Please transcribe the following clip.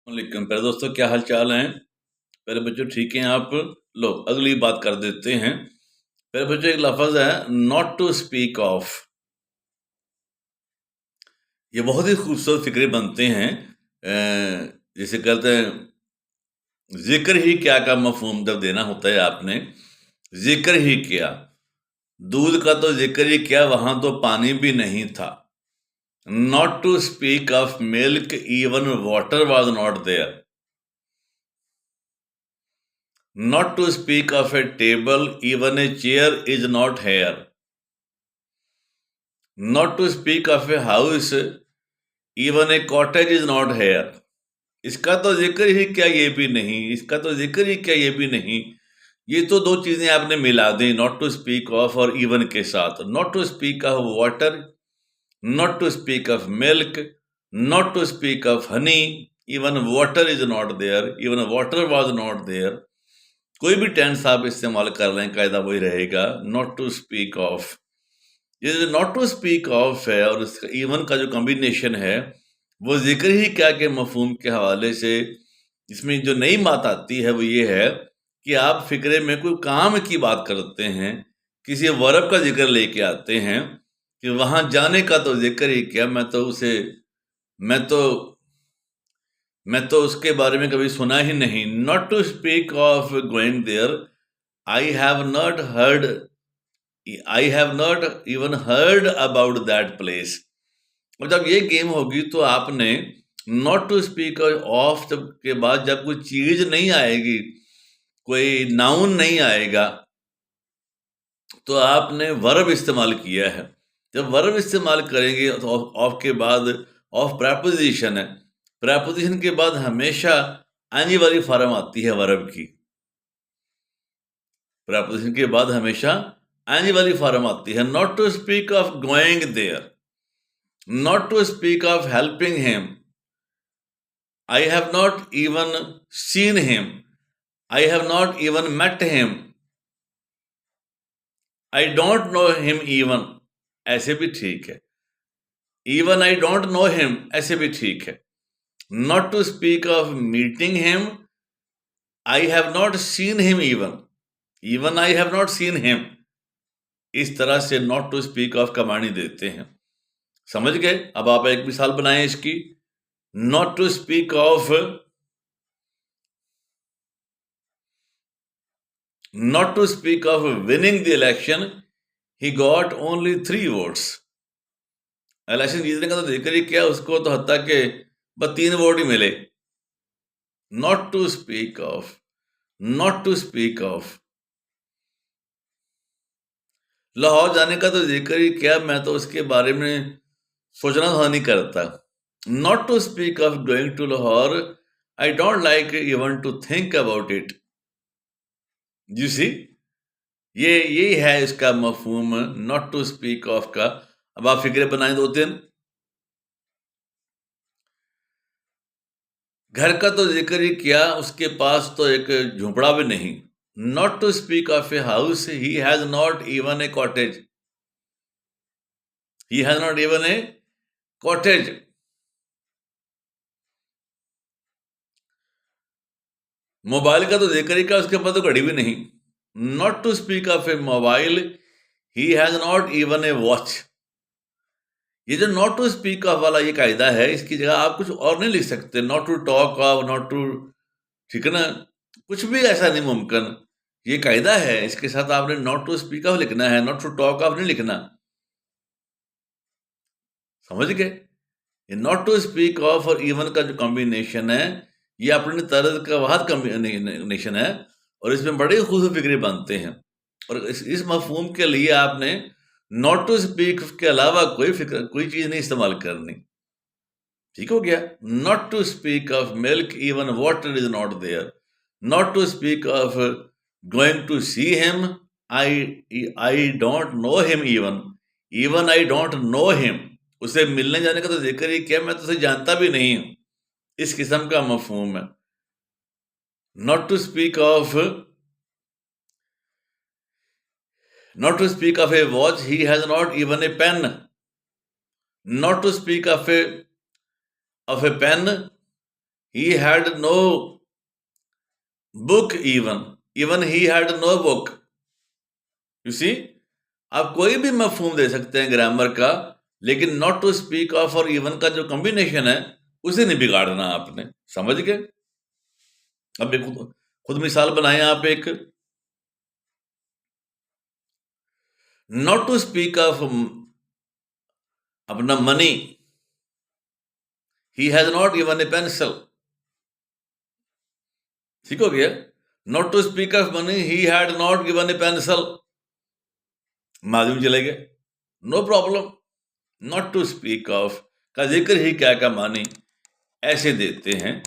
वालेकुम प्यारे दोस्तों, क्या हाल चाल हैं। पहले बच्चों ठीक हैं आप। लो अगली बात कर देते हैं। पहले बच्चों एक लफ्ज है नॉट टू स्पीक ऑफ। ये बहुत ही खूबसूरत फिक्रे बनते हैं। जैसे कहते हैं जिक्र ही क्या का मफहूम जब देना होता है आपने। जिक्र ही क्या, दूध का तो जिक्र ही क्या, वहां तो पानी भी नहीं था। Not to speak of milk, even water was not there. Not to speak of a table, even a chair is not here. Not to speak of a house, even a cottage is not here. इसका तो जिक्र ही क्या ये भी नहीं, इसका तो जिक्र ही क्या ये भी नहीं। ये तो दो चीजें आपने मिला दी, नॉट टू स्पीक ऑफ और इवन के साथ। Not to speak of water, not to speak of milk, not to speak of honey, even water is not there, even water was not there. कोई भी टेंस आप इस्तेमाल कर रहे हैं, कायदा वही रहेगा, नॉट टू स्पीक ऑफ। ये जो नॉट टू स्पीक ऑफ है और इसका इवन का जो कॉम्बिनेशन है, वो जिक्र ही क्या के मफहूम के हवाले से इसमें जो नई बात आती है वो ये है कि आप फिक्रे में कोई काम की बात करते हैं, किसी वर्ब का जिक्र लेके आते हैं कि वहां जाने का तो जिक्र ही क्या, मैं तो उसके बारे में कभी सुना ही नहीं। Not to speak of going there, I have not heard, I have not even heard about that place. और जब ये गेम होगी तो आपने नॉट टू स्पीक ऑफ के बाद जब कोई चीज नहीं आएगी, कोई नाउन नहीं आएगा, तो आपने वर्ब इस्तेमाल किया है। जब वर्ब इस्तेमाल करेंगे तो ऑफ के बाद ऑफ प्रेपोजिशन है, प्रेपोजिशन के बाद हमेशा आने वाली फॉर्म आती है वर्ब की। प्रेपोजिशन के बाद हमेशा आने वाली फॉर्म आती है। Not to speak of going there, not to speak of helping him, I have not even seen him, I have not even met him, I don't know him even, ऐसे भी ठीक है। Even I don't know him, ऐसे भी ठीक है। Not to speak of meeting him, I have not seen him even, even I have not seen him. इस तरह से नॉट टू स्पीक ऑफ का मानी देते हैं। समझ गए। अब आप एक मिसाल बनाएं इसकी। Not to speak of, not to speak of winning the election, he got only 3 votes. Election जीतने का तो जिक्र ही क्या, उसको तो हत्ता के बस 3 वोट ही मिले। Not to speak of, not to speak of. Lahore जाने का तो जिक्र ही क्या, मैं तो उसके बारे में सोचना था नहीं करता। Not to speak of going to Lahore, I don't like even to think about it. You see, ये यही है इसका मफहूम नॉट टू स्पीक ऑफ का। अब आप फिक्रे बनाएं 2-3। घर का तो जिक्र ही क्या, उसके पास तो एक झोपड़ा भी नहीं। Not to speak of a house, he has not even a cottage, he has not even a cottage. Mobile का तो जिक्र ही क्या, उसके पास तो घड़ी भी नहीं। Not to speak of a mobile, he has not even a watch. ये जो नॉट टू स्पीक ऑफ वाला ये कायदा है, इसकी जगह आप कुछ और नहीं लिख सकते। Not to talk of, not to, ठीक है ना, कुछ भी ऐसा नहीं मुमकिन। ये कायदा है, इसके साथ आपने नॉट टू स्पीक ऑफ लिखना है, नॉट टू टॉक ऑफ नहीं लिखना। समझ गए। ये नॉट टू स्पीक ऑफ और इवन का जो कॉम्बिनेशन है, ये अपनी तरह का वाहद कॉम्बिनेशन है और इसमें बड़े खूबसूरत फिक्रे बनते हैं। और इस मफहूम के लिए आपने नॉट टू स्पीक के अलावा कोई फिक्र, कोई चीज नहीं इस्तेमाल करनी। ठीक हो गया। Not to speak of milk, even water is not there. Not to speak of going to see him, I don't know him even, even I don't know him. उसे मिलने जाने का तो जिक्र ही क्या, मैं तो उसे जानता भी नहीं हूं। इस किस्म का मफहूम है। Not to speak of, not to speak of a watch, he has not even a pen. Not to speak of a pen, he had no book, even he had no book. You see, आप कोई भी मफहूम दे सकते हैं grammar का, लेकिन not to speak of और even का जो कॉम्बिनेशन है उसे नहीं बिगाड़ना आपने। समझ गए? अब एक खुद मिसाल बनाए आप एक। नॉट टू स्पीक ऑफ अपना money, he has not given a pencil. ठीक हो गया? Not to speak of money, he had not given a pencil. माध्यम चले गए, no problem. Not to speak of का जिक्र ही क्या का मानी ऐसे देते हैं।